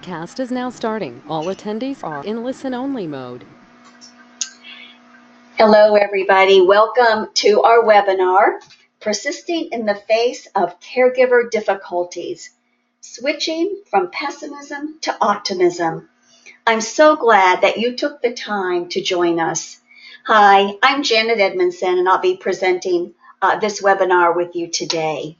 Podcast is now starting. All attendees are in listen-only mode. Hello, everybody. Welcome to our webinar, Persisting in the Face of Caregiver Difficulties, Switching from Pessimism to Optimism. I'm so glad that you took the time to join us. Hi, I'm Janet Edmunson, and I'll be presenting this webinar with you today.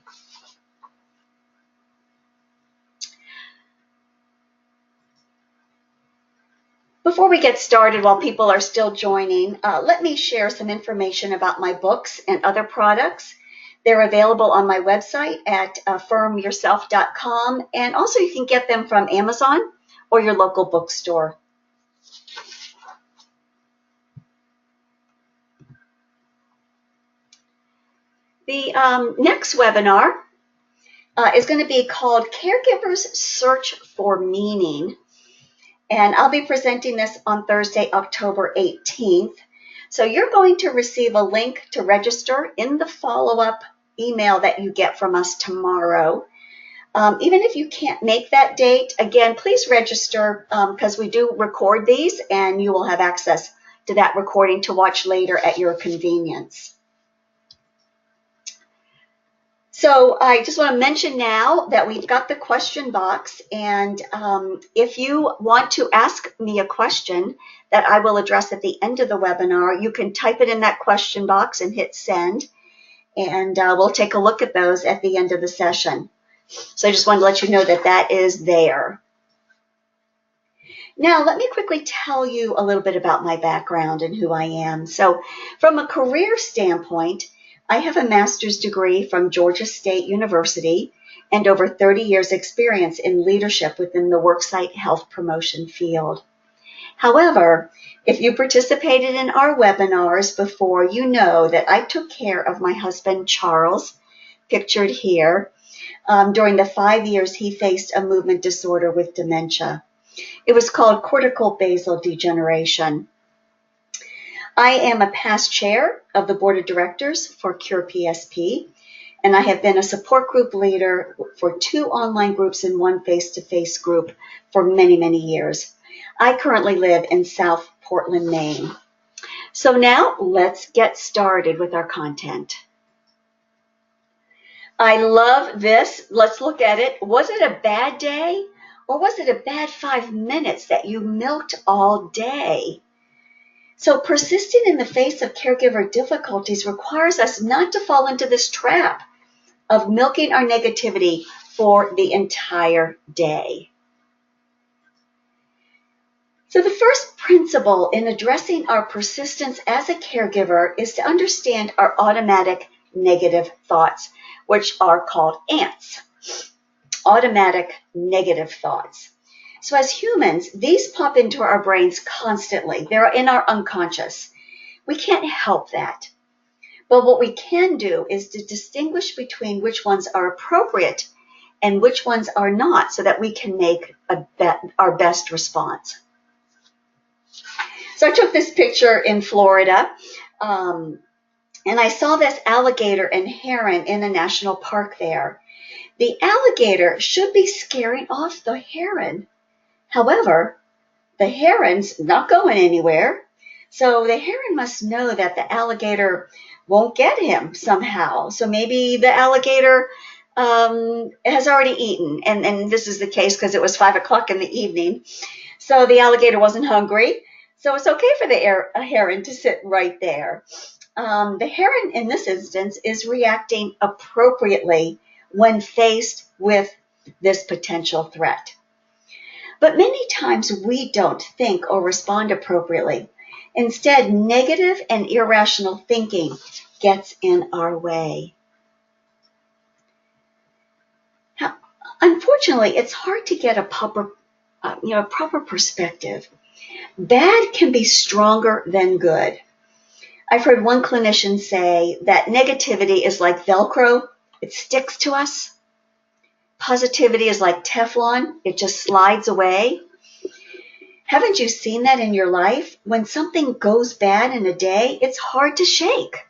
Before we get started, while people are still joining, let me share some information about my books and other products. They're available on my website at affirmyourself.com, and also you can get them from Amazon or your local bookstore. The next webinar is going to be called Caregivers Search for Meaning. And I'll be presenting this on Thursday, October 18th. So you're going to receive a link to register in the follow-up email that you get from us tomorrow. Even if you can't make that date, again, please register because we do record these and you will have access to that recording to watch later at your convenience. So I just want to mention now that we've got the question box, and if you want to ask me a question that I will address at the end of the webinar, you can type it in that question box and hit send, and we'll take a look at those at the end of the session. So I just wanted to let you know that that is there. Now, let me quickly tell you a little bit about my background and who I am. So from a career standpoint, I have a master's degree from Georgia State University and over 30 years experience in leadership within the worksite health promotion field. However, if you participated in our webinars before, you know that I took care of my husband, Charles, pictured here, during the 5 years he faced a movement disorder with dementia. It was called cortical basal degeneration. I am a past chair of the board of directors for Cure PSP, and I have been a support group leader for 2 online groups and 1 face-to-face group for many, many years. I currently live in South Portland, Maine. So now let's get started with our content. I love this. Let's look at it. Was it a bad day, or was it a bad 5 minutes that you milked all day? So persisting in the face of caregiver difficulties requires us not to fall into this trap of milking our negativity for the entire day. So the first principle in addressing our persistence as a caregiver is to understand our automatic negative thoughts, which are called ants, automatic negative thoughts. So as humans, these pop into our brains constantly. They're in our unconscious. We can't help that. But what we can do is to distinguish between which ones are appropriate and which ones are not, so that we can make our best response. So I took this picture in Florida, and I saw this alligator and heron in a national park there. The alligator should be scaring off the heron. However, the heron's not going anywhere, so the heron must know that the alligator won't get him somehow. So maybe the alligator has already eaten, and this is the case because it was 5 o'clock in the evening, so the alligator wasn't hungry, so it's okay for the heron to sit right there. The heron in this instance is reacting appropriately when faced with this potential threat. But many times we don't think or respond appropriately. Instead, negative and irrational thinking gets in our way. Now, unfortunately, it's hard to get a proper perspective. Bad can be stronger than good. I've heard one clinician say that negativity is like Velcro. It sticks to us. Positivity is like Teflon. It just slides away. Haven't you seen that in your life? When something goes bad in a day, it's hard to shake.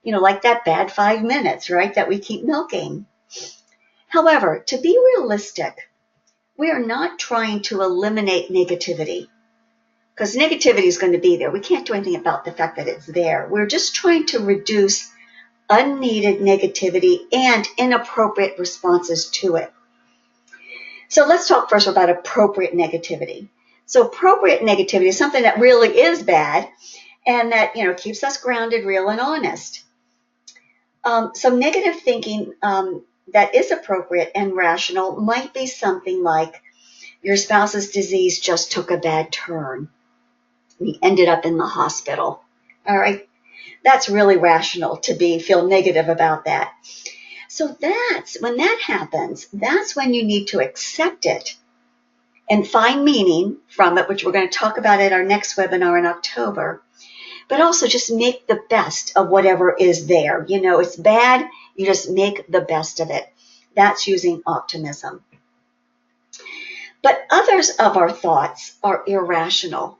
Like that bad 5 minutes, right, that we keep milking. However, to be realistic, we are not trying to eliminate negativity, because negativity is going to be there. We can't do anything about the fact that it's there. We're just trying to reduce unneeded negativity and inappropriate responses to it. So let's talk first about appropriate negativity. So appropriate negativity is something that really is bad and that, keeps us grounded, real, and honest. Some negative thinking that is appropriate and rational might be something like, your spouse's disease just took a bad turn. We ended up in the hospital. All right. That's really rational to feel negative about that. So when that happens, that's when you need to accept it and find meaning from it, which we're going to talk about at our next webinar in October. But also just make the best of whatever is there. It's bad. You just make the best of it. That's using optimism. But others of our thoughts are irrational.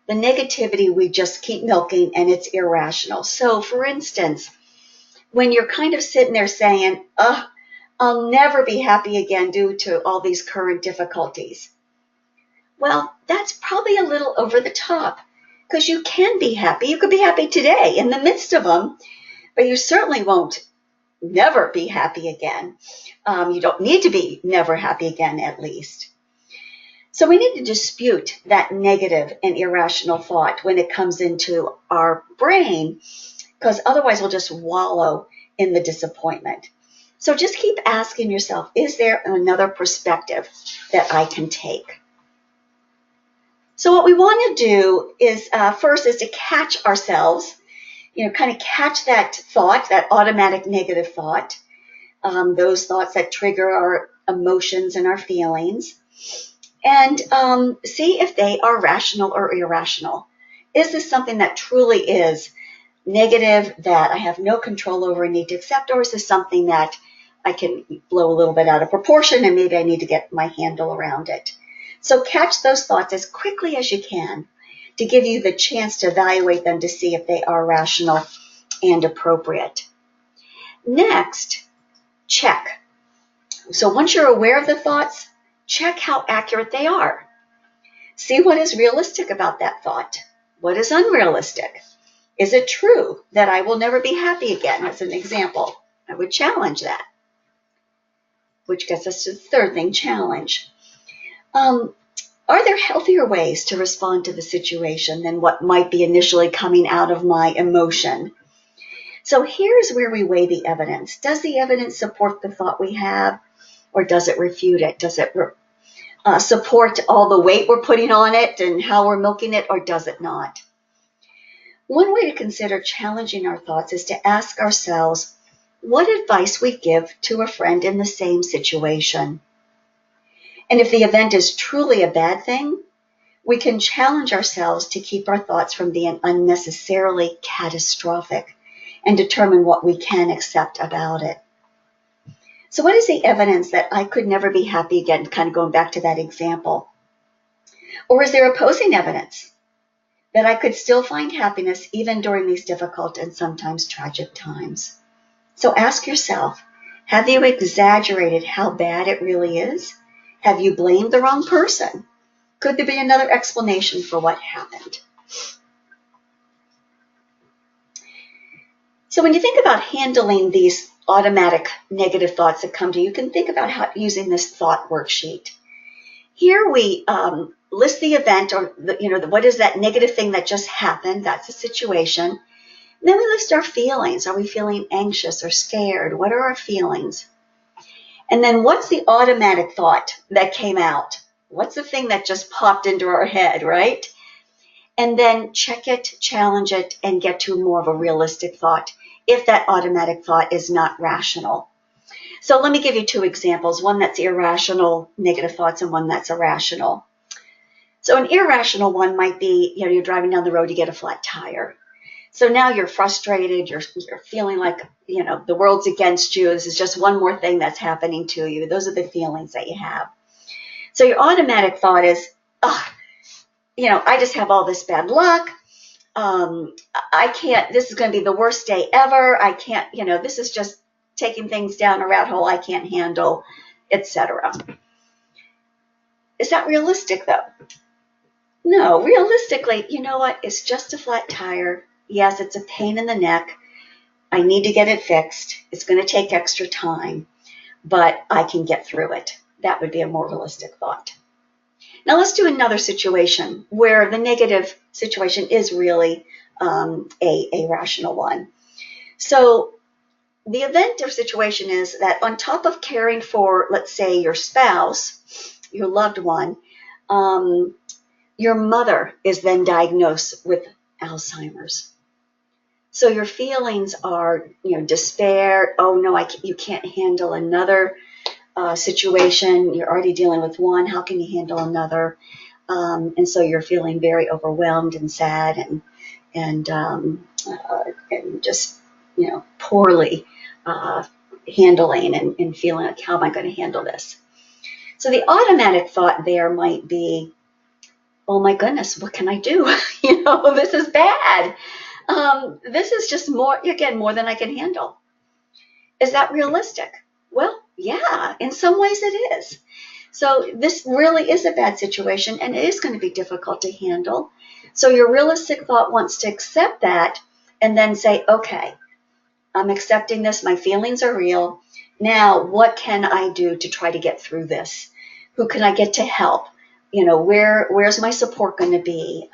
The negativity we just keep milking, and it's irrational. So, for instance, when you're kind of sitting there saying, I'll never be happy again due to all these current difficulties. Well, that's probably a little over the top, because you can be happy. You could be happy today in the midst of them, but you certainly won't never be happy again. You don't need to be never happy again, at least. So we need to dispute that negative and irrational thought when it comes into our brain, because otherwise we'll just wallow in the disappointment. So just keep asking yourself, is there another perspective that I can take? So what we want to do is first is to catch ourselves, kind of catch that thought, that automatic negative thought, those thoughts that trigger our emotions and our feelings, and see if they are rational or irrational. Is this something that truly is negative that I have no control over and need to accept, or is this something that I can blow a little bit out of proportion and maybe I need to get my handle around it? So catch those thoughts as quickly as you can to give you the chance to evaluate them to see if they are rational and appropriate. Next, check. So once you're aware of the thoughts, check how accurate they are. See what is realistic about that thought. What is unrealistic? Is it true that I will never be happy again? As an example, I would challenge that, which gets us to the third thing, challenge. Are there healthier ways to respond to the situation than what might be initially coming out of my emotion? So here's where we weigh the evidence. Does the evidence support the thought we have, or does it refute it? Does it support all the weight we're putting on it and how we're milking it, or does it not? One way to consider challenging our thoughts is to ask ourselves what advice we give to a friend in the same situation. And if the event is truly a bad thing, we can challenge ourselves to keep our thoughts from being unnecessarily catastrophic and determine what we can accept about it. So what is the evidence that I could never be happy again, kind of going back to that example? Or is there opposing evidence that I could still find happiness even during these difficult and sometimes tragic times? So ask yourself, have you exaggerated how bad it really is? Have you blamed the wrong person? Could there be another explanation for what happened? So when you think about handling these automatic negative thoughts that come to you, you can think about using this thought worksheet. Here we list the event, or what is that negative thing that just happened? That's a situation. And then we list our feelings. Are we feeling anxious or scared? What are our feelings? And then what's the automatic thought that came out? What's the thing that just popped into our head, right? And then check it, challenge it, and get to more of a realistic thought if that automatic thought is not rational. So let me give you two examples, one that's irrational, negative thoughts, and one that's irrational. So an irrational one might be, you're driving down the road, you get a flat tire. So now you're frustrated, you're feeling like, the world's against you. This is just one more thing that's happening to you. Those are the feelings that you have. So your automatic thought is, I just have all this bad luck. I can't, this is going to be the worst day ever. I can't, this is just taking things down a rat hole I can't handle, etc. Is that realistic, though? No, realistically, you know what? It's just a flat tire. Yes, it's a pain in the neck. I need to get it fixed. It's going to take extra time, but I can get through it. That would be a more realistic thought. Now let's do another situation where the negative situation is really a rational one. So the event or situation is that on top of caring for, let's say, your spouse, your loved one, your mother is then diagnosed with Alzheimer's. So your feelings are, despair. Oh no, you can't handle another situation. You're already dealing with one. How can you handle another? And so you're feeling very overwhelmed and sad and just poorly handling and feeling like, how am I going to handle this? So the automatic thought there might be, oh my goodness, what can I do? This is bad. This is just more than I can handle. Is that realistic? Well, yeah, in some ways it is. So this really is a bad situation, and it is going to be difficult to handle. So your realistic thought wants to accept that and then say, okay, I'm accepting this. My feelings are real. Now, what can I do to try to get through this? Who can I get to help? Where's my support going to be?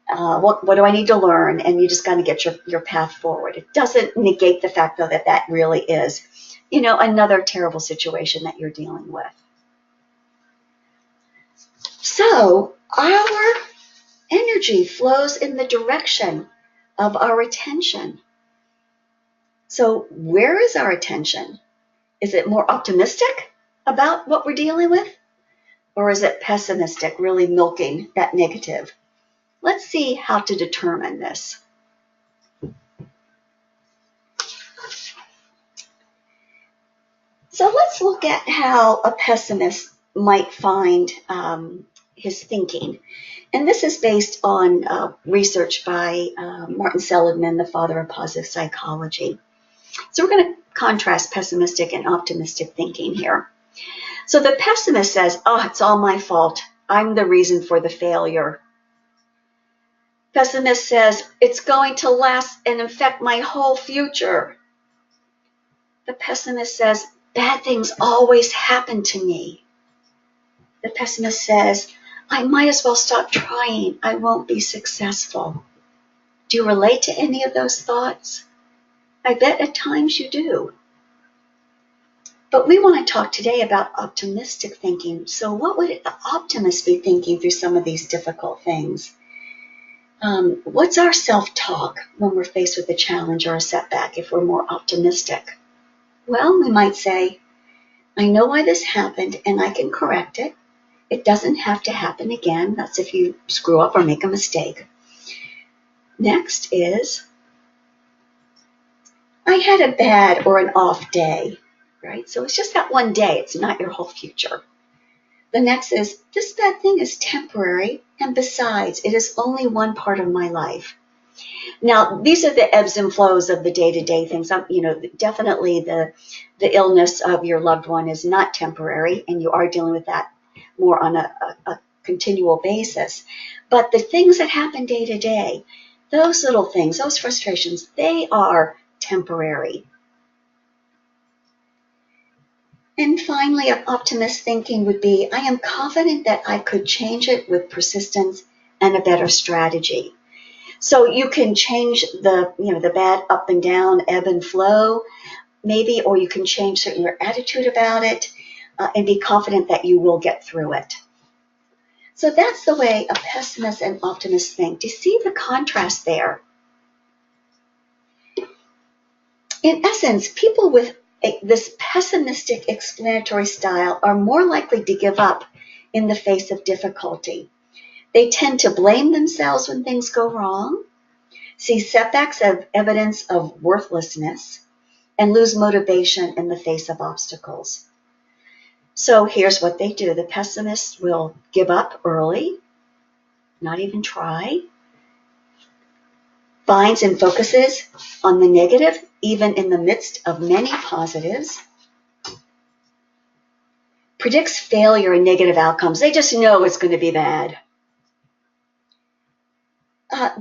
What do I need to learn? And you just got to get your path forward. It doesn't negate the fact, though, that really is, another terrible situation that you're dealing with. So our energy flows in the direction of our attention. So where is our attention? Is it more optimistic about what we're dealing with? Or is it pessimistic, really milking that negative? Let's see how to determine this. So let's look at how a pessimist might find his thinking. And this is based on research by Martin Seligman, the father of positive psychology. So we're going to contrast pessimistic and optimistic thinking here. So the pessimist says, oh, it's all my fault. I'm the reason for the failure. Pessimist says, it's going to last and affect my whole future. The pessimist says, bad things always happen to me. The pessimist says, I might as well stop trying. I won't be successful. Do you relate to any of those thoughts? I bet at times you do. But we want to talk today about optimistic thinking. So what would the optimist be thinking through some of these difficult things? What's our self-talk when we're faced with a challenge or a setback if we're more optimistic? Well, we might say, I know why this happened and I can correct it. It doesn't have to happen again. That's if you screw up or make a mistake. Next is, I had a bad or an off day, right? So it's just that one day. It's not your whole future. The next is, this bad thing is temporary, and besides, it is only one part of my life. Now, these are the ebbs and flows of the day-to-day things. Definitely the illness of your loved one is not temporary, and you are dealing with that more on a continual basis. But the things that happen day to day, those little things, those frustrations, they are temporary. And finally, optimist thinking would be, I am confident that I could change it with persistence and a better strategy. So you can change the bad up and down, ebb and flow, maybe, or you can change your attitude about it and be confident that you will get through it. So that's the way a pessimist and optimist think. Do you see the contrast there? In essence, people with this pessimistic explanatory style are more likely to give up in the face of difficulty. They tend to blame themselves when things go wrong, see setbacks as evidence of worthlessness, and lose motivation in the face of obstacles. So here's what they do. The pessimist will give up early, not even try, finds and focuses on the negative, even in the midst of many positives. Predicts failure and negative outcomes. They just know it's going to be bad.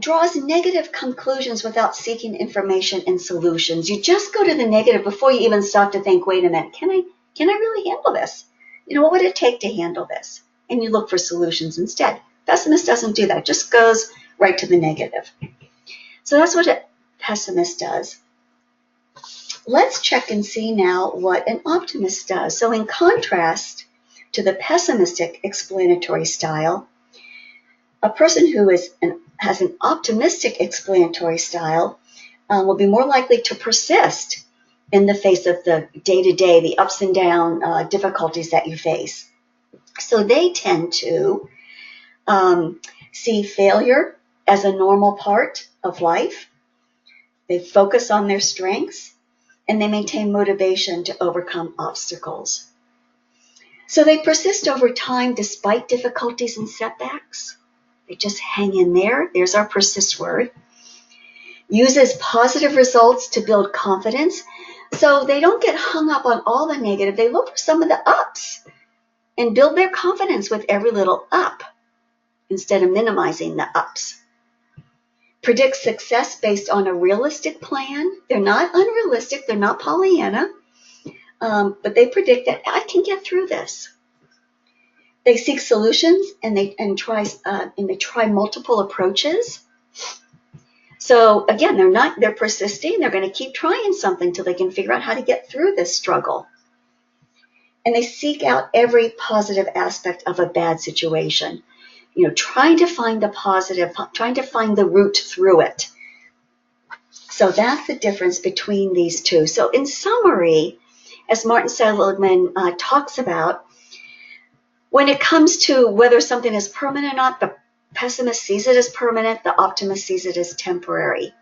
Draws negative conclusions without seeking information and solutions. You just go to the negative before you even stop to think, wait a minute, can I really handle this? What would it take to handle this? And you look for solutions instead. Pessimist doesn't do that, just goes right to the negative. So that's what a pessimist does. Let's check and see now what an optimist does. So in contrast to the pessimistic explanatory style, a person who has an optimistic explanatory style will be more likely to persist in the face of the day-to-day, the ups and down difficulties that you face. So they tend to see failure as a normal part of life. They focus on their strengths, and they maintain motivation to overcome obstacles. So they persist over time despite difficulties and setbacks. They just hang in there. There's our persist word. Uses positive results to build confidence. So they don't get hung up on all the negative. They look for some of the ups and build their confidence with every little up instead of minimizing the ups. Predict success based on a realistic plan. They're not unrealistic. They're not Pollyanna. But they predict that I can get through this. They seek solutions and they try multiple approaches. So again, they're persisting. They're going to keep trying something till they can figure out how to get through this struggle. And they seek out every positive aspect of a bad situation. Trying to find the positive, trying to find the route through it. So that's the difference between these two. So in summary, as Martin Seligman talks about, when it comes to whether something is permanent or not, the pessimist sees it as permanent, the optimist sees it as temporary.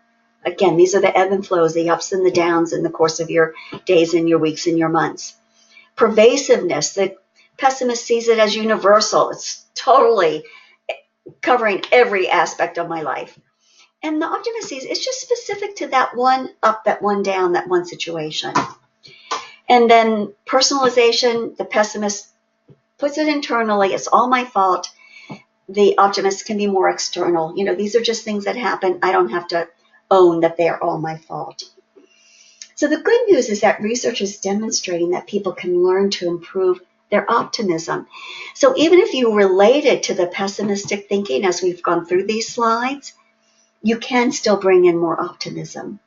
Again, these are the ebb and flows, the ups and the downs in the course of your days and your weeks and your months. Pervasiveness, the pessimist sees it as universal. It's totally covering every aspect of my life. And the optimist sees it's just specific to that one up, that one down, that one situation. And then personalization, the pessimist puts it internally. It's all my fault. The optimist can be more external. These are just things that happen. I don't have to own that they are all my fault. So the good news is that research is demonstrating that people can learn to improve their optimism. So even if you related to the pessimistic thinking as we've gone through these slides, you can still bring in more optimism.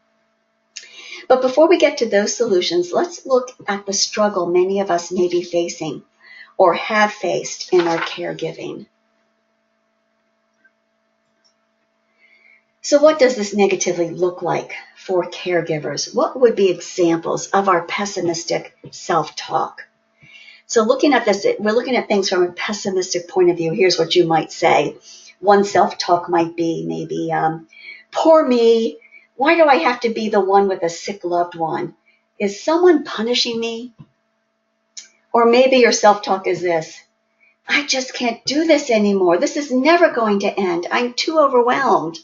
But before we get to those solutions, let's look at the struggle many of us may be facing or have faced in our caregiving. So what does this negatively look like for caregivers? What would be examples of our pessimistic self-talk? So looking at this, we're looking at things from a pessimistic point of view. Here's what you might say. One self-talk might be maybe, poor me, why do I have to be the one with a sick loved one? Is someone punishing me? Or maybe your self-talk is this, I just can't do this anymore. This is never going to end. I'm too overwhelmed.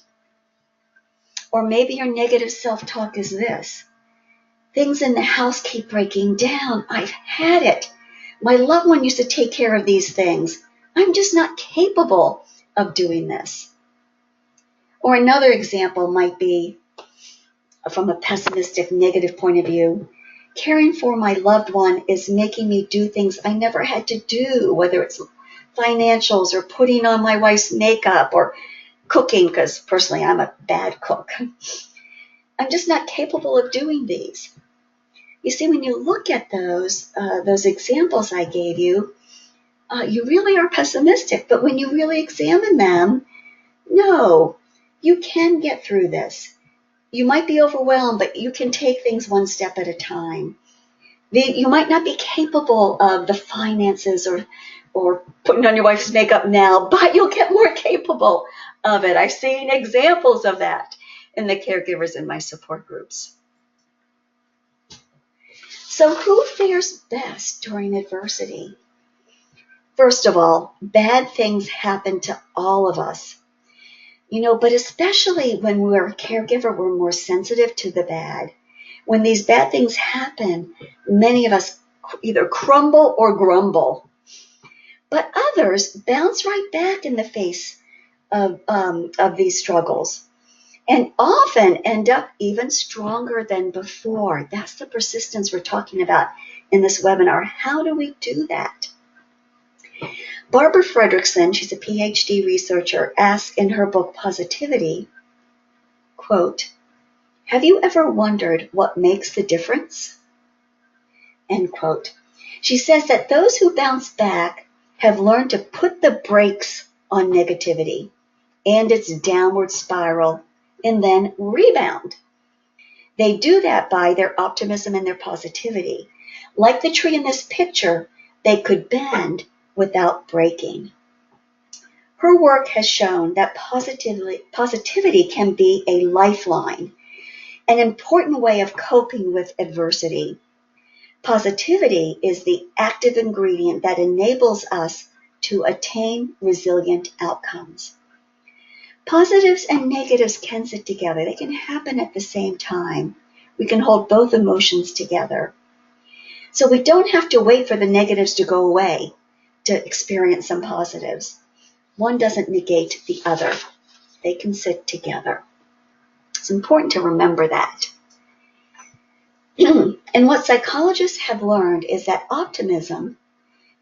Or maybe your negative self-talk is this, things in the house keep breaking down. I've had it. My loved one used to take care of these things. I'm just not capable of doing this. Or another example might be, from a pessimistic, negative point of view, caring for my loved one is making me do things I never had to do, whether it's financials or putting on my wife's makeup or cooking, because personally I'm a bad cook. I'm just not capable of doing these. You see, when you look at those examples I gave you, you really are pessimistic. But when you really examine them, no, you can get through this. You might be overwhelmed, but you can take things one step at a time. You might not be capable of the finances or putting on your wife's makeup now, but you'll get more capable of it. I've seen examples of that in the caregivers in my support groups. So who fares best during adversity? First of all, bad things happen to all of us. But especially when we're a caregiver, we're more sensitive to the bad. When these bad things happen, many of us either crumble or grumble. But others bounce right back in the face of these struggles and often end up even stronger than before. That's the persistence we're talking about in this webinar. How do we do that? Barbara Fredrickson, she's a PhD researcher, asks in her book Positivity, quote, "Have you ever wondered what makes the difference?" End quote. She says that those who bounce back have learned to put the brakes on negativity and its downward spiral and then rebound. They do that by their optimism and their positivity. Like the tree in this picture, they could bend without breaking. Her work has shown that positivity can be a lifeline, an important way of coping with adversity. Positivity is the active ingredient that enables us to attain resilient outcomes. Positives and negatives can sit together. They can happen at the same time. We can hold both emotions together. So we don't have to wait for the negatives to go away to experience some positives. One doesn't negate the other. They can sit together. It's important to remember that. And what psychologists have learned is that optimism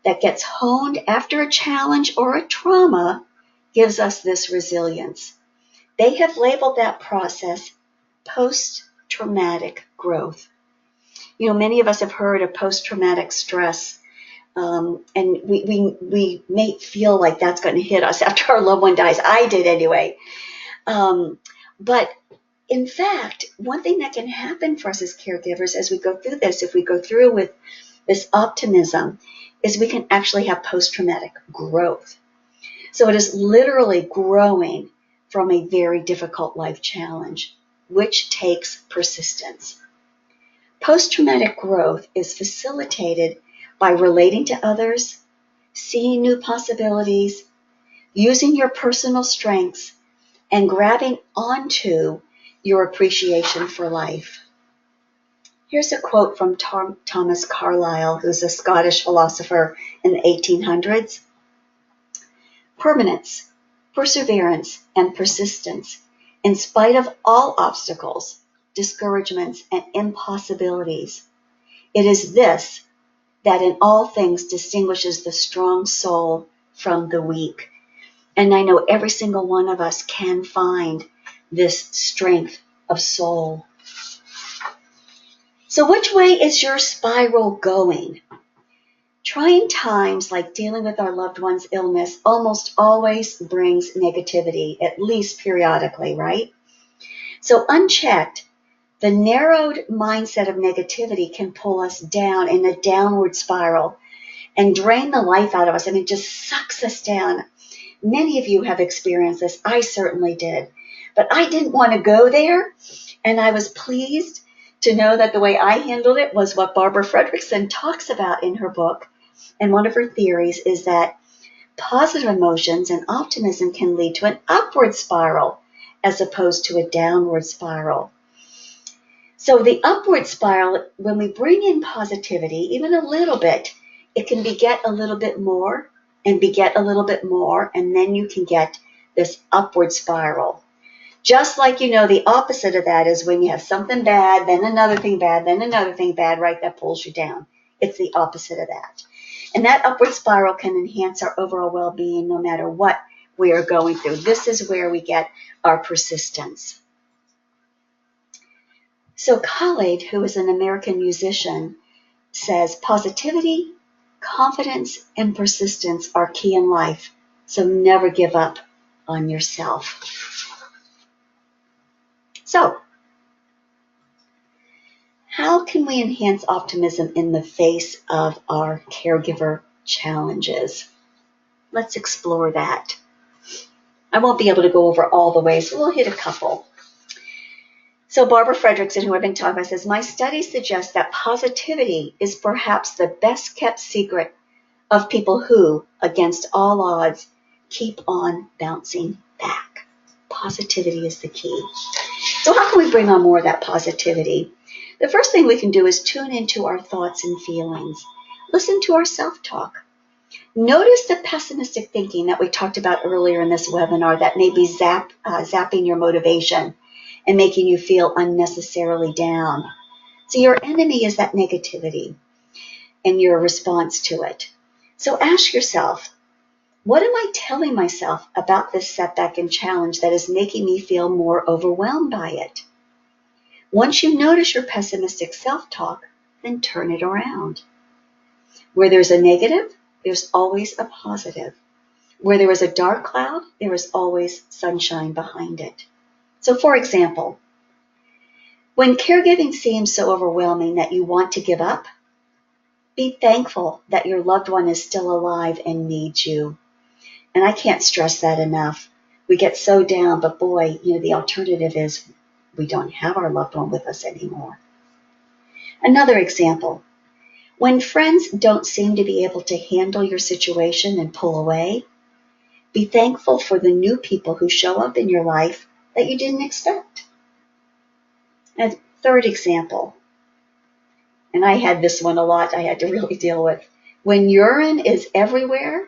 that gets honed after a challenge or a trauma gives us this resilience. They have labeled that process post-traumatic growth. You know, many of us have heard of post-traumatic stress, and we may feel like that's going to hit us after our loved one dies. I did anyway. But in fact, one thing that can happen for us as caregivers as we go through this, if we go through with this optimism, is we can actually have post-traumatic growth. So it is literally growing from a very difficult life challenge, which takes persistence. Post-traumatic growth is facilitated by relating to others, seeing new possibilities, using your personal strengths, and grabbing onto your appreciation for life. Here's a quote from Thomas Carlyle, who's a Scottish philosopher in the 1800s. "Permanence, perseverance, and persistence, in spite of all obstacles, discouragements, and impossibilities. It is this that in all things distinguishes the strong soul from the weak." And I know every single one of us can find this strength of soul. So which way is your spiral going? Trying times like dealing with our loved one's illness almost always brings negativity, at least periodically, right? So unchecked, the narrowed mindset of negativity can pull us down in a downward spiral and drain the life out of us. I mean, it just sucks us down. Many of you have experienced this. I certainly did. But I didn't want to go there, and I was pleased to know that the way I handled it was what Barbara Fredrickson talks about in her book. And one of her theories is that positive emotions and optimism can lead to an upward spiral as opposed to a downward spiral. So the upward spiral, when we bring in positivity, even a little bit, it can beget a little bit more and beget a little bit more, and then you can get this upward spiral. Just like, you know, the opposite of that is when you have something bad, then another thing bad, then another thing bad, right, that pulls you down. It's the opposite of that. And that upward spiral can enhance our overall well-being no matter what we are going through. This is where we get our persistence. So Khalid, who is an American musician, says positivity, confidence, and persistence are key in life. So never give up on yourself. So, how can we enhance optimism in the face of our caregiver challenges? Let's explore that. I won't be able to go over all the ways, so we'll hit a couple. So Barbara Fredrickson, who I've been talking about, says, "My studies suggest that positivity is perhaps the best kept secret of people who, against all odds, keep on bouncing back." Positivity is the key. So how can we bring on more of that positivity? The first thing we can do is tune into our thoughts and feelings. listen to our self-talk. Notice the pessimistic thinking that we talked about earlier in this webinar that may be zapping your motivation and making you feel unnecessarily down. So your enemy is that negativity and your response to it. So ask yourself, what am I telling myself about this setback and challenge that is making me feel more overwhelmed by it? Once you notice your pessimistic self-talk, then turn it around. Where there's a negative, there's always a positive. Where there is a dark cloud, there is always sunshine behind it. So for example, when caregiving seems so overwhelming that you want to give up, be thankful that your loved one is still alive and needs you. And I can't stress that enough. We get so down, but boy, the alternative is we don't have our loved one with us anymore. Another example, when friends don't seem to be able to handle your situation and pull away, be thankful for the new people who show up in your life that you didn't expect. And third example, and I had this one a lot I had to really deal with. When urine is everywhere,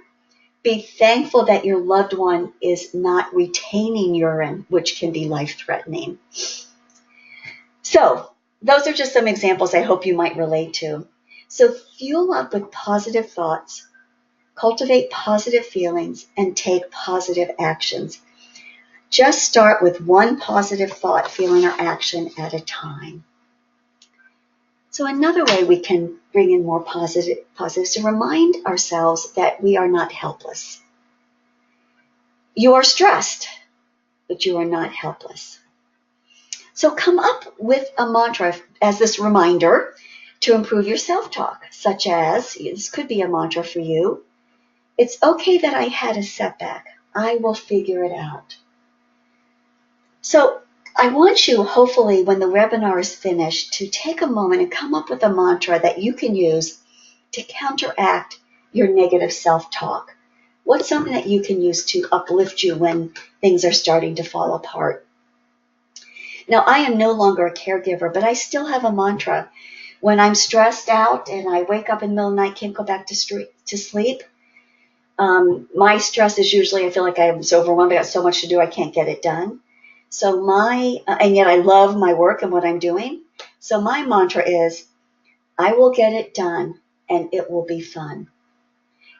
be thankful that your loved one is not retaining urine, which can be life-threatening. So those are just some examples I hope you might relate to. So fuel up with positive thoughts, cultivate positive feelings, and take positive actions. Just start with one positive thought, feeling, or action at a time. So another way we can bring in more positives to remind ourselves that we are not helpless. You are stressed, but you are not helpless. So come up with a mantra as this reminder to improve your self-talk, such as, this could be a mantra for you, it's okay that I had a setback. I will figure it out. So I want you, hopefully, when the webinar is finished, to take a moment and come up with a mantra that you can use to counteract your negative self-talk. What's something that you can use to uplift you when things are starting to fall apart? Now, I am no longer a caregiver, but I still have a mantra. When I'm stressed out and I wake up in the middle of the night, can't go back to sleep, my stress is usually I feel like I'm so overwhelmed, I got so much to do, I can't get it done. So and yet I love my work and what I'm doing. So my mantra is, I will get it done and it will be fun.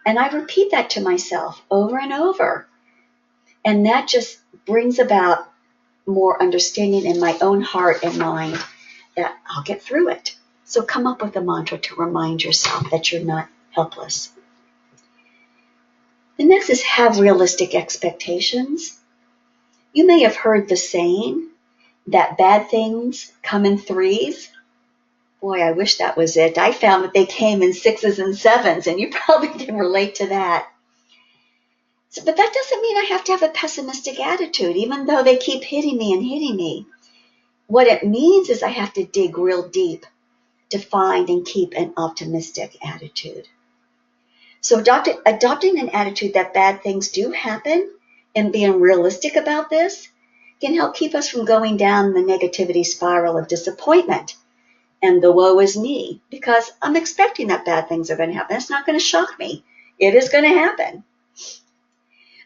And I repeat that to myself over and over. And that just brings about more understanding in my own heart and mind that I'll get through it. So come up with a mantra to remind yourself that you're not helpless. The next is have realistic expectations. You may have heard the saying that bad things come in threes. Boy, I wish that was it. I found that they came in sixes and sevens, and you probably can relate to that. But that doesn't mean I have to have a pessimistic attitude, even though they keep hitting me and hitting me. What it means is I have to dig real deep to find and keep an optimistic attitude. So adopting an attitude that bad things do happen and being realistic about this can help keep us from going down the negativity spiral of disappointment and the woe is me, because I'm expecting that bad things are going to happen. It's not going to shock me. It is going to happen.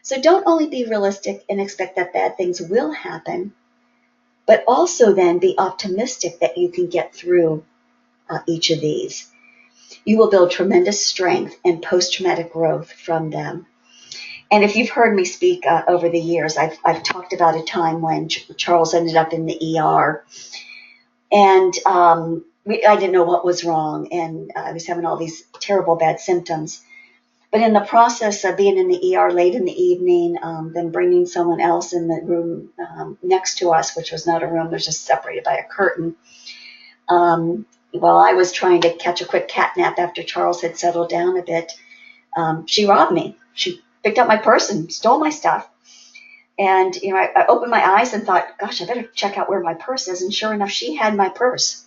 So don't only be realistic and expect that bad things will happen, but also then be optimistic that you can get through each of these. You will build tremendous strength and post-traumatic growth from them. And if you've heard me speak over the years, I've talked about a time when Charles ended up in the ER. And I didn't know what was wrong, and I was having all these terrible bad symptoms. But in the process of being in the ER late in the evening, then bringing someone else in the room next to us, which was not a room, it was just separated by a curtain, while I was trying to catch a quick cat nap after Charles had settled down a bit, she robbed me. She picked up my purse and stole my stuff. And, I opened my eyes and thought, gosh, I better check out where my purse is. And sure enough, she had my purse.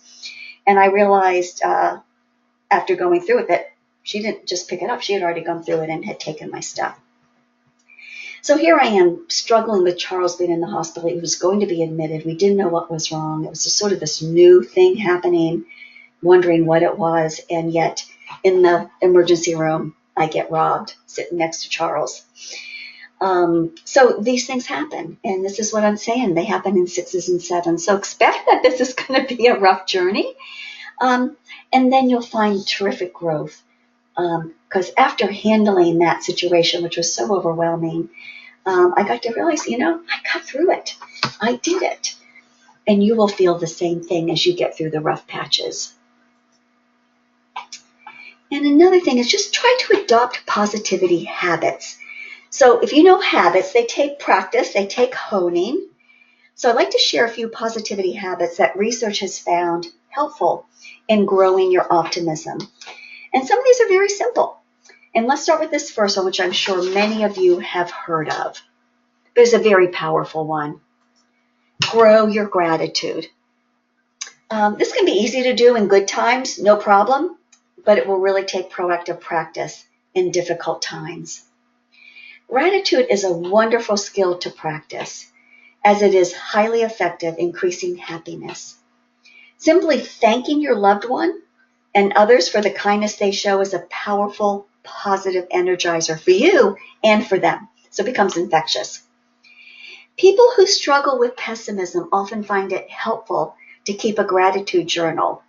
And I realized after going through it that she didn't just pick it up. She had already gone through it and had taken my stuff. So here I am struggling with Charles being in the hospital. He was going to be admitted. We didn't know what was wrong. It was just sort of this new thing happening, wondering what it was. And yet in the emergency room, I get robbed sitting next to Charles. So these things happen, and this is what I'm saying. They happen in 6s and 7s. So expect that this is going to be a rough journey. And then you'll find terrific growth. Because after handling that situation, which was so overwhelming, I got to realize, I got through it. I did it. And you will feel the same thing as you get through the rough patches. And another thing is just try to adopt positivity habits. So if you know habits, they take practice, they take honing. So I'd like to share a few positivity habits that research has found helpful in growing your optimism. And some of these are very simple. And let's start with this first one, which I'm sure many of you have heard of. But it's a very powerful one. Grow your gratitude. This can be easy to do in good times, no problem, but it will really take proactive practice in difficult times. Gratitude is a wonderful skill to practice, as it is highly effective increasing happiness. Simply thanking your loved one and others for the kindness they show is a powerful, positive energizer for you and for them. So it becomes infectious. People who struggle with pessimism often find it helpful to keep a gratitude journal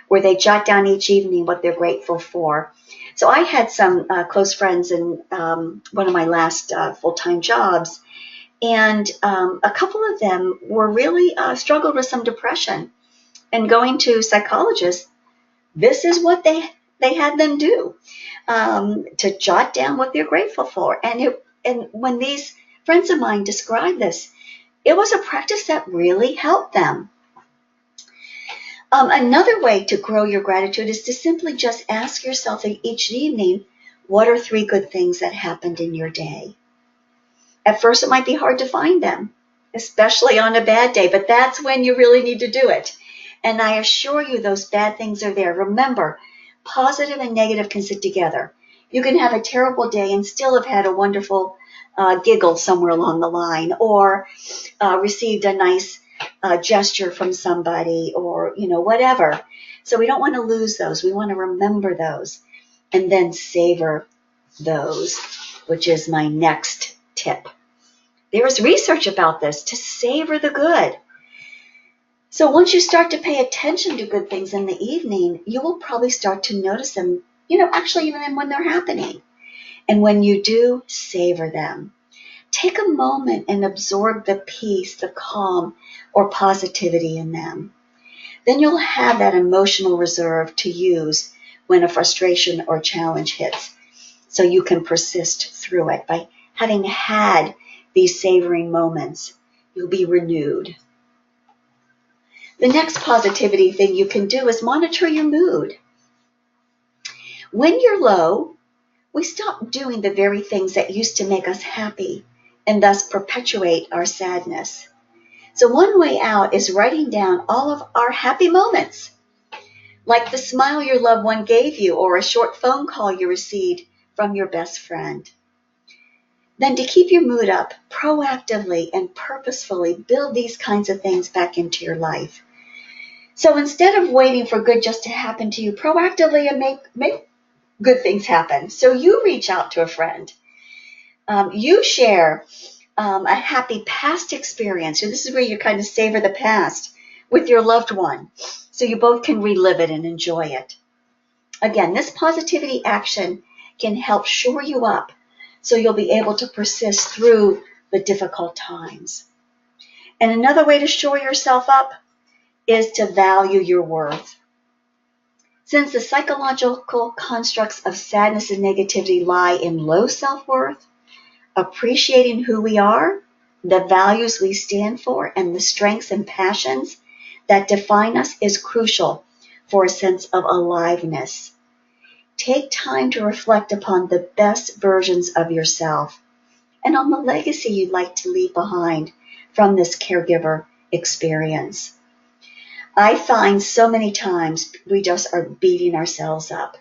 where they jot down each evening what they're grateful for. So I had some close friends in one of my last full-time jobs, and a couple of them were really struggled with some depression. And going to psychologists, this is what they had them do, to jot down what they're grateful for. And when these friends of mine described this, it was a practice that really helped them. Another way to grow your gratitude is to simply just ask yourself each evening, what are 3 good things that happened in your day? At first, it might be hard to find them, especially on a bad day, but that's when you really need to do it. And I assure you those bad things are there. Remember, positive and negative can sit together. You can have a terrible day and still have had a wonderful giggle somewhere along the line, or received a nice gesture from somebody, or whatever. So we don't want to lose those. We want to remember those and then savor those, which is my next tip. There is research about this, to savor the good. So once you start to pay attention to good things in the evening, you will probably start to notice them, actually even when they're happening. And when you do, savor them. Take a moment and absorb the peace, the calm, or positivity in them. Then you'll have that emotional reserve to use when a frustration or challenge hits, so you can persist through it. By having had these savoring moments, you'll be renewed. The next positivity thing you can do is monitor your mood. When you're low, we stop doing the very things that used to make us happy and thus perpetuate our sadness. So one way out is writing down all of our happy moments, like the smile your loved one gave you or a short phone call you received from your best friend. Then to keep your mood up, proactively and purposefully build these kinds of things back into your life. So instead of waiting for good just to happen to you, proactively and make good things happen. So you reach out to a friend. You share a happy past experience. So this is where you kind of savor the past with your loved one, so you both can relive it and enjoy it. Again, this positivity action can help shore you up so you'll be able to persist through the difficult times. And another way to shore yourself up is to value your worth. Since the psychological constructs of sadness and negativity lie in low self-worth, appreciating who we are, the values we stand for, and the strengths and passions that define us is crucial for a sense of aliveness. Take time to reflect upon the best versions of yourself and on the legacy you'd like to leave behind from this caregiver experience. I find so many times we just are beating ourselves up.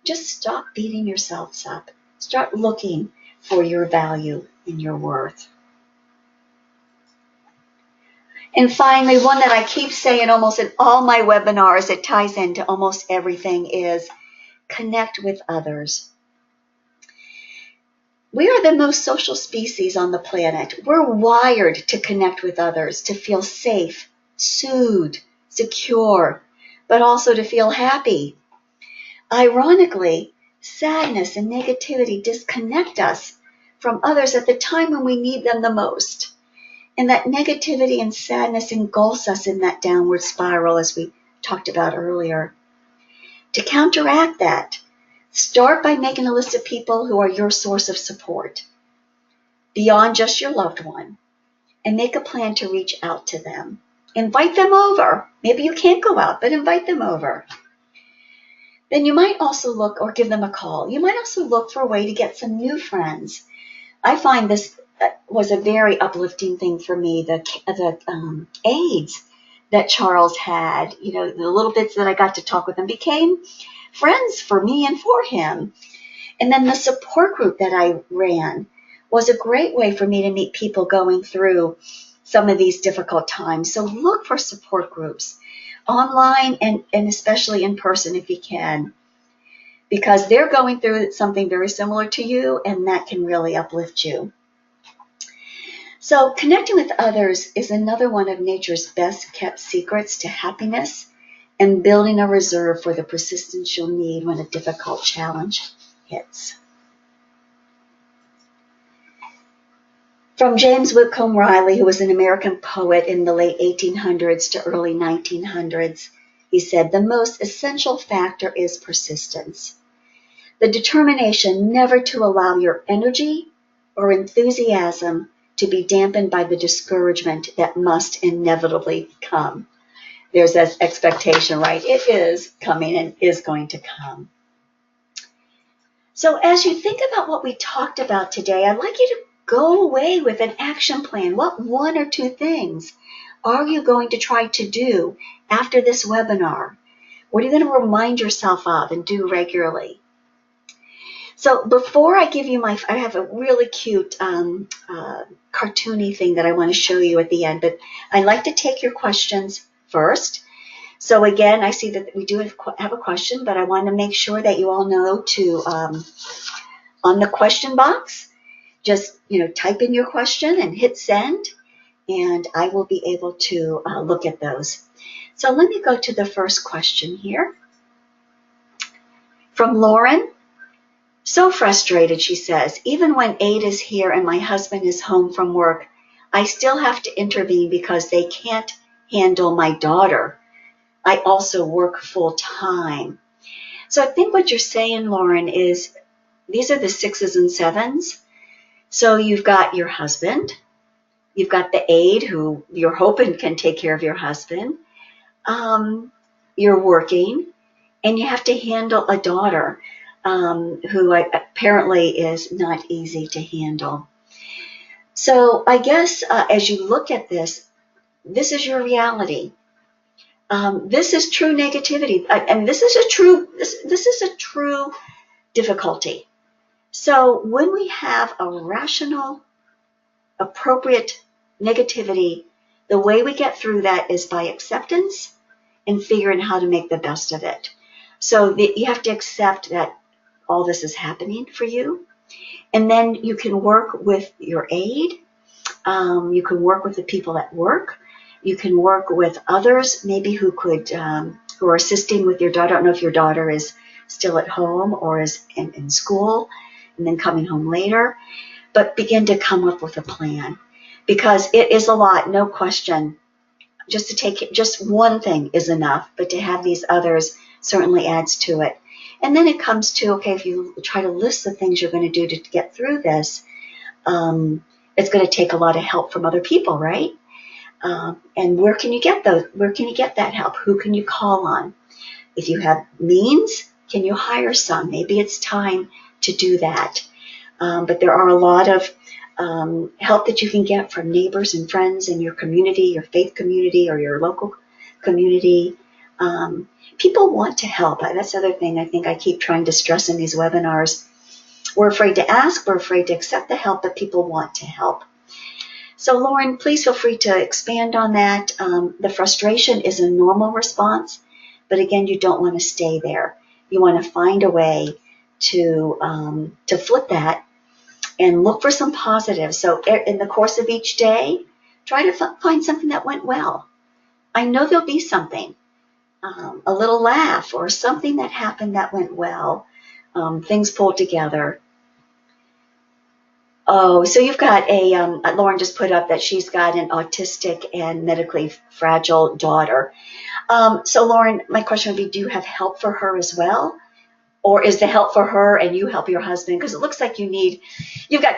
Just stop beating yourselves up. Start looking for your value and your worth. And finally, one that I keep saying almost in all my webinars, it ties into almost everything, is connect with others. We are the most social species on the planet. We're wired to connect with others, to feel safe, soothed, secure, but also to feel happy. Ironically, sadness and negativity disconnect us from others at the time when we need them the most. And that negativity and sadness engulfs us in that downward spiral, as we talked about earlier. To counteract that, start by making a list of people who are your source of support, beyond just your loved one, and make a plan to reach out to them. Invite them over. Maybe you can't go out, but invite them over. Then you might also look, or give them a call. You might also look for a way to get some new friends. I find this was a very uplifting thing for me, the aides that Charles had, the little bits that I got to talk with him became friends for me and for him. And then the support group that I ran was a great way for me to meet people going through some of these difficult times. So look for support groups online and especially in person if you can, because they're going through something very similar to you, and that can really uplift you. So connecting with others is another one of nature's best kept secrets to happiness and building a reserve for the persistence you'll need when a difficult challenge hits. From James Whitcomb Riley, who was an American poet in the late 1800s to early 1900s, he said, "The most essential factor is persistence. The determination never to allow your energy or enthusiasm to be dampened by the discouragement that must inevitably come." There's that expectation, right? It is coming and is going to come. So as you think about what we talked about today, I'd like you to go away with an action plan. What one or two things are you going to try to do after this webinar? What are you going to remind yourself of and do regularly? So before I give you I have a really cute cartoony thing that I want to show you at the end, but I'd like to take your questions first. So again, I see that we do have a question, but I want to make sure that you all know to, on the question box, just type in your question and hit send, and I will be able to look at those. So let me go to the first question here. From Lauren. "So frustrated," she says, "even when aid is here and my husband is home from work, I still have to intervene because they can't handle my daughter. I also work full time." So I think what you're saying, Lauren, is these are the 6s and 7s. So you've got your husband, you've got the aide who you're hoping can take care of your husband, you're working, and you have to handle a daughter who apparently is not easy to handle. So I guess as you look at this is your reality. This is true negativity, and this is a true difficulty. So when we have a rational, appropriate negativity, the way we get through that is by acceptance and figuring how to make the best of it. So you have to accept that all this is happening for you, and then you can work with your aide. You can work with the people at work. You can work with others, maybe who are assisting with your daughter. I don't know if your daughter is still at home or is in school and then coming home later, but begin to come up with a plan, because it is a lot, no question. Just one thing is enough, but to have these others certainly adds to it. And then it comes to, okay, if you try to list the things you're going to do to get through this, it's going to take a lot of help from other people, right? And where can you get those? Where can you get that help? Who can you call on? If you have means, can you hire some? Maybe it's time to do that. But there are a lot of help that you can get from neighbors and friends in your community, your faith community, or your local community. People want to help. That's the other thing I think I keep trying to stress in these webinars. We're afraid to ask, we're afraid to accept the help, but people want to help. So Lauren, please feel free to expand on that. The frustration is a normal response, but again, you don't want to stay there. You want to find a way to flip that and look for some positives. So in the course of each day, try to find something that went well. I know there'll be something, a little laugh or something that happened that went well, things pulled together. Oh, so you've got Lauren just put up that she's got an autistic and medically fragile daughter. So Lauren, my question would be, do you have help for her as well? Or is the help for her and you help your husband? Because it looks like you've got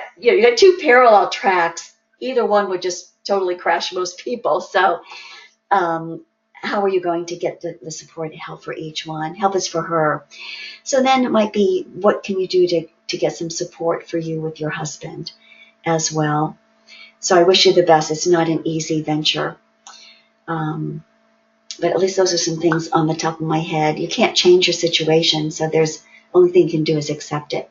two parallel tracks. Either one would just totally crash most people. So how are you going to get the support and help for each one? Help is for her. So then it might be, what can you do to get some support for you with your husband as well? So I wish you the best. It's not an easy venture. But at least those are some things on the top of my head. You can't change your situation, so there's only thing you can do is accept it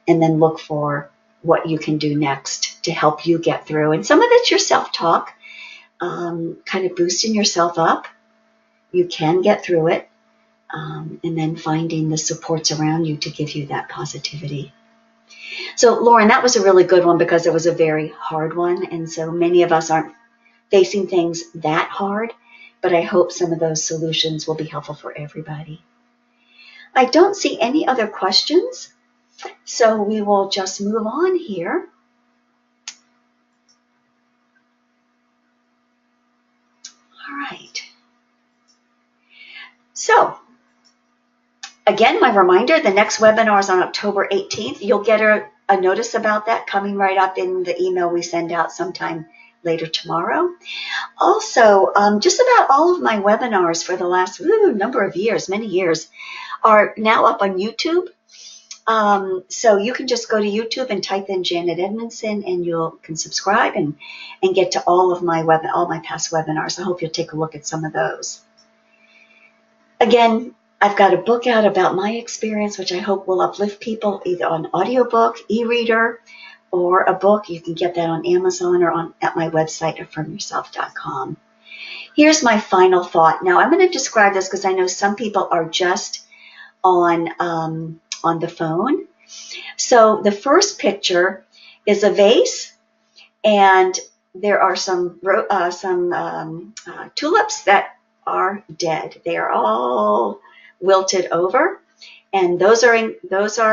and then look for what you can do next to help you get through. And some of it's your self-talk, kind of boosting yourself up. You can get through it, and then finding the supports around you to give you that positivity. So, Lauren, that was a really good one because it was a very hard one, and so many of us aren't facing things that hard, but I hope some of those solutions will be helpful for everybody. I don't see any other questions, so we will just move on here. All right. So, again, my reminder, the next webinar is on October 18th. You'll get a notice about that coming right up in the email we send out sometime later tomorrow. Also, just about all of my webinars for the last number of years, many years, are now up on YouTube. So you can just go to YouTube and type in Janet Edmunson, and you can subscribe and get to all my past webinars. I hope you'll take a look at some of those. Again, I've got a book out about my experience, which I hope will uplift people, either on audiobook, e-reader, or a book. You can get that on Amazon or at my website, affirmyourself.com. Here's my final thought. Now, I'm going to describe this because I know some people are just on the phone. So the first picture is a vase, and there are some tulips that are dead. They are all wilted over, and those are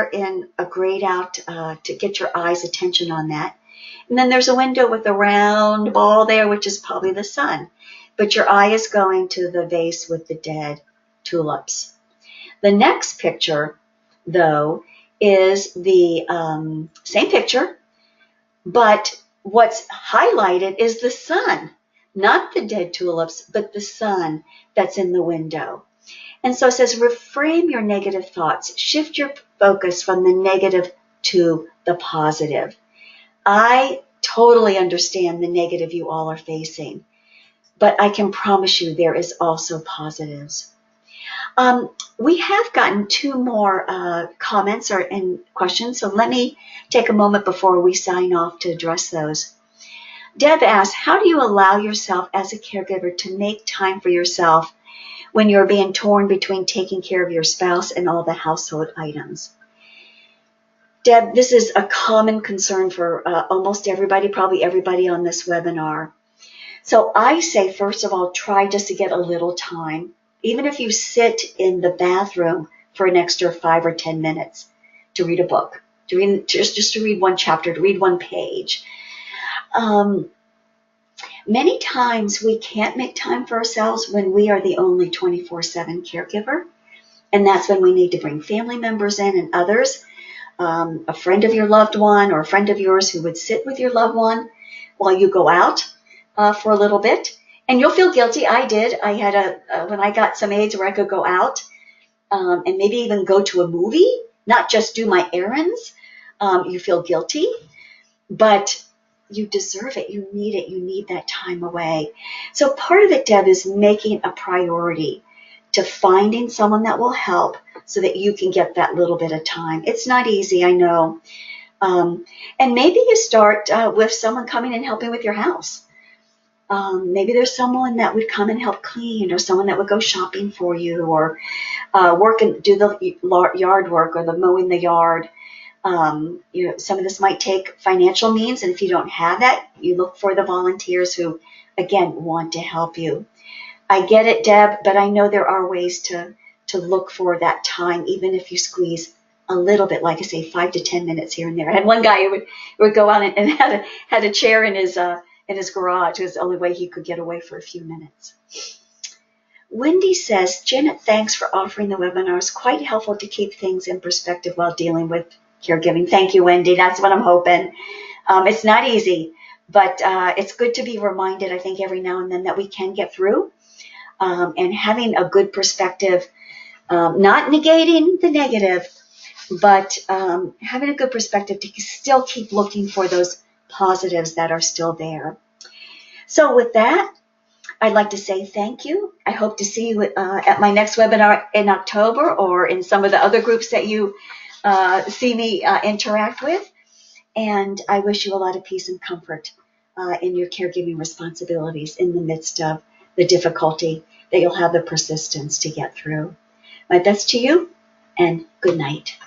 in a grayed out to get your eyes' attention on that. And then there's a window with a round ball there, which is probably the sun. But your eye is going to the vase with the dead tulips. The next picture, though, is the same picture, but what's highlighted is the sun, not the dead tulips, but the sun that's in the window. And so it says, reframe your negative thoughts. Shift your focus from the negative to the positive. I totally understand the negative you all are facing, but I can promise you there is also positives. We have gotten two more comments and questions, so let me take a moment before we sign off to address those. Deb asks, how do you allow yourself as a caregiver to make time for yourself when you're being torn between taking care of your spouse and all the household items? Deb, this is a common concern for almost everybody, probably everybody on this webinar. So I say, first of all, try just to get a little time. Even if you sit in the bathroom for an extra 5 or 10 minutes to read a book, just to read one chapter, to read one page. Many times we can't make time for ourselves when we are the only 24/7 caregiver. And that's when we need to bring family members in and others, a friend of your loved one or a friend of yours who would sit with your loved one while you go out for a little bit. And you'll feel guilty. I did. I had when I got some age where I could go out and maybe even go to a movie, not just do my errands. You feel guilty, but you deserve it. You need it. You need that time away. So part of it, Deb, is making a priority to finding someone that will help so that you can get that little bit of time. It's not easy, I know. And maybe you start with someone coming and helping with your house. Maybe there's someone that would come and help clean, or someone that would go shopping for you, or work and do the yard work or the mowing the yard. Some of this might take financial means, and if you don't have that, you look for the volunteers who, again, want to help you. I get it, Deb, but I know there are ways to look for that time, even if you squeeze a little bit, like I say, 5 to 10 minutes here and there. I had one guy who would go out and had a chair in his garage. It was the only way he could get away for a few minutes. Wendy says, Janet, thanks for offering the webinar. It's quite helpful to keep things in perspective while dealing with caregiving. Thank you, Wendy. That's what I'm hoping. It's not easy, but it's good to be reminded, I think, every now and then that we can get through. And having a good perspective, not negating the negative, but having a good perspective to still keep looking for those positives that are still there. So with that, I'd like to say thank you. I hope to see you at my next webinar in October, or in some of the other groups that you see me interact with. And I wish you a lot of peace and comfort in your caregiving responsibilities in the midst of the difficulty, that you'll have the persistence to get through. My best to you, and good night.